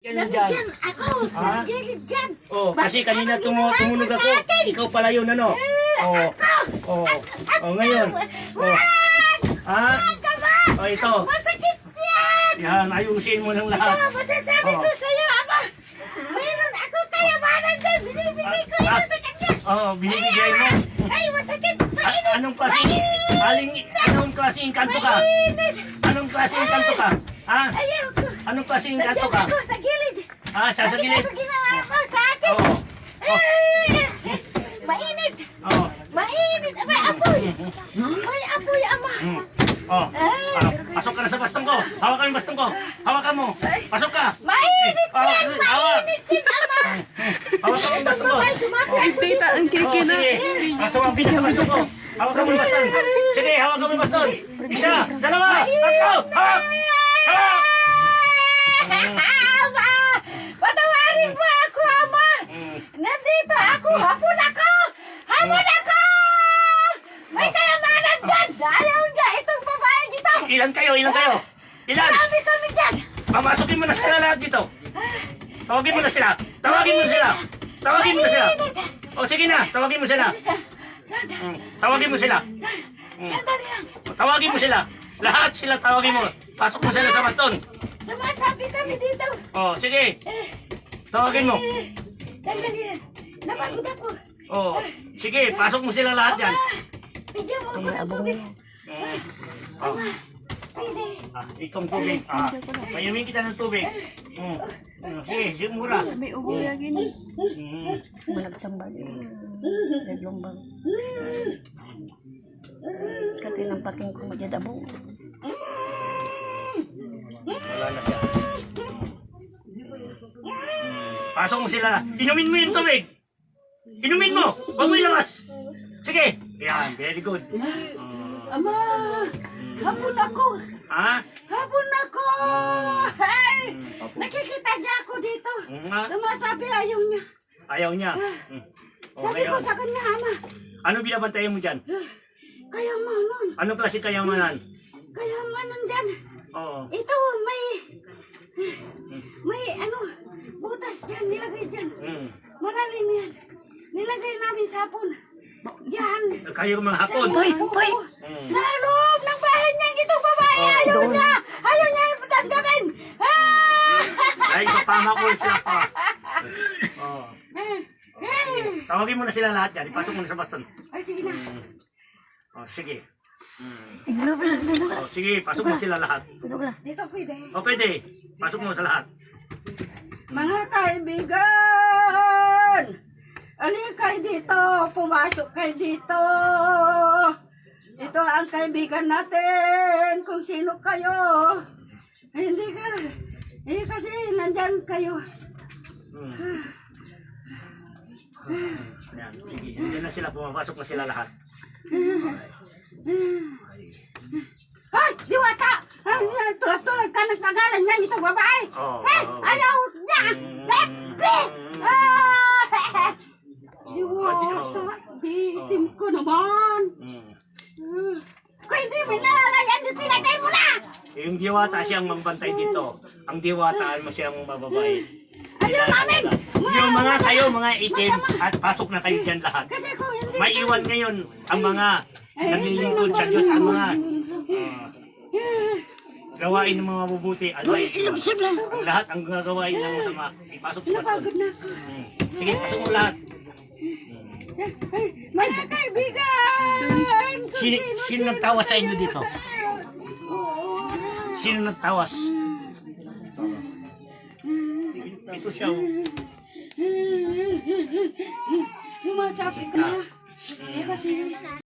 Yan na dyan. Ako, sa gilid dyan. Oh, kasi kanina tumunog ako. Ikaw pala yun, ano? Oh, oh, oh, ngayon. Oh, ha? Oh, ito. Masakit yan. Yan, ayusin mo ng lahat. Ito, masasabi ko sa'yo, ama. Mayroon ako kayamanan dyan. Binibigay ko ito sa kanya. Oh, binibigay mo. Ay, masakit. Mainit. Anong klaseng kanto ka? Anong klaseng kanto ka? Ha? Ayaw ko. Anong klaseng Nandiyan kanto ka? ako sa gilid. Ah, sa gilid. Ano ginawa ko sa akin? Oo. Oh. Mainit. Oh. Mainit. May apoy. May apoy, ama. Oh. Pasok ka na sa bastong ko. Hawakan yung bastong ko. Hawakan mo. Pasok ka. Mainit yan. Hawak. Mainit yan, ama. Hawakan mo yung bastong ko. Sumabi ako dito. Ang Oh, sige. Sumabi na sa bastong ko. Hawakan mo yung baston. Sige, hawakan mo yung baston. Isa, dalawa, tatlo. Hawak. Hawak. Ama! Patawarin mo ako, ama! Nandito ako! Hapon ako! Hapon ako! May kayamanan dyan! Ayaw niya itong babae dito! Ilan kayo? Ilan kayo? Ilan? Marami kami dyan! Pamasukin mo na sila lahat dito. Tawagin mo na sila. Tawagin mo sila. Tawagin mo na sila. O sige na, tawagin mo sila. Tawagin mo sila. Sandali lang! Tawagin mo sila. Lahat sila tawagin mo. Pasok mo sila sa baston. Sumasabi kami dito! O sige. Tawagin mo. Sandali lang! Napagod ako! O sige, pasok mo sila lahat yan. Bigyan mo ako ng tubig! Oh. Pwede! Itong tubig. Mayumin kita ng tubig. Sige, sige mura. May ubo lagi ni. Managtambal yun. Naglumbang. Katinang pating ko madyadabong. Wala na siya. Pasok mo sila. Inumin mo yung tubig. Inumin mo. Huwag mo ilabas. Sige. Yan, very good. Ama! Hapon ako! Ha? Hapon ako! Hey! Nakikita niya ako dito! Sumasabi ayaw niya. Ayaw niya. Sabi ko sa kanya, ama, Ano binabantayan mo dyan? kayamanan. Anong klase kayamanan? Kayamanan dyan. Oo. Ito, may ano, butas dyan, nilagay dyan. Malalim yan. Nilagay namin sapon. Diyan. Kayo mga hapon. Poy! Sa loob ng bahay niya, itong babae, ayaw niya! Ayaw niya yung tanggapin! Ay, kapama ko sila pa. Oo. Tawagin mo na sila lahat yan. Ipasok mo na sa baston. Ay, sige na. Oh, sige. Dito Oh, sige, pasok mo sila lahat. ka. Dito pwede. O, pwede. Pasok mo sa lahat. Mga kaibigan! Alin kayo dito, pumasok kayo dito. Ito ang kaibigan natin, kung sino kayo. Hindi kasi nandyan kayo. Yan, sige. Hindi na sila pumapasok na sila lahat. Ay, diwata! Tulad ka ng pagalan niya itong babae. Hey, ayaw niya! Diwata, ditim ko naman. Kung hindi mo nalalayan, pinatay mo na! Yung diwata siyang magbantay dito. Ang diwata mo siyang mababait. Ayaw namin! Yung mga kayo, mga itim, at pasok na kayo dyan lahat. Kasi kung hindi... Maiwan ngayon ang mga naglilingkod sa Diyos, ang mga gawain ng mga mabubuti. Ang lahat ang gagawain ng masama. Ipasok sa baston. Napagod na ako. Sige, pasok mo lahat. Mga kaibigan! Sino nagtawas sa inyo dito? Sino nagtawas? Ito siya. Sumasabi ko na. Kasi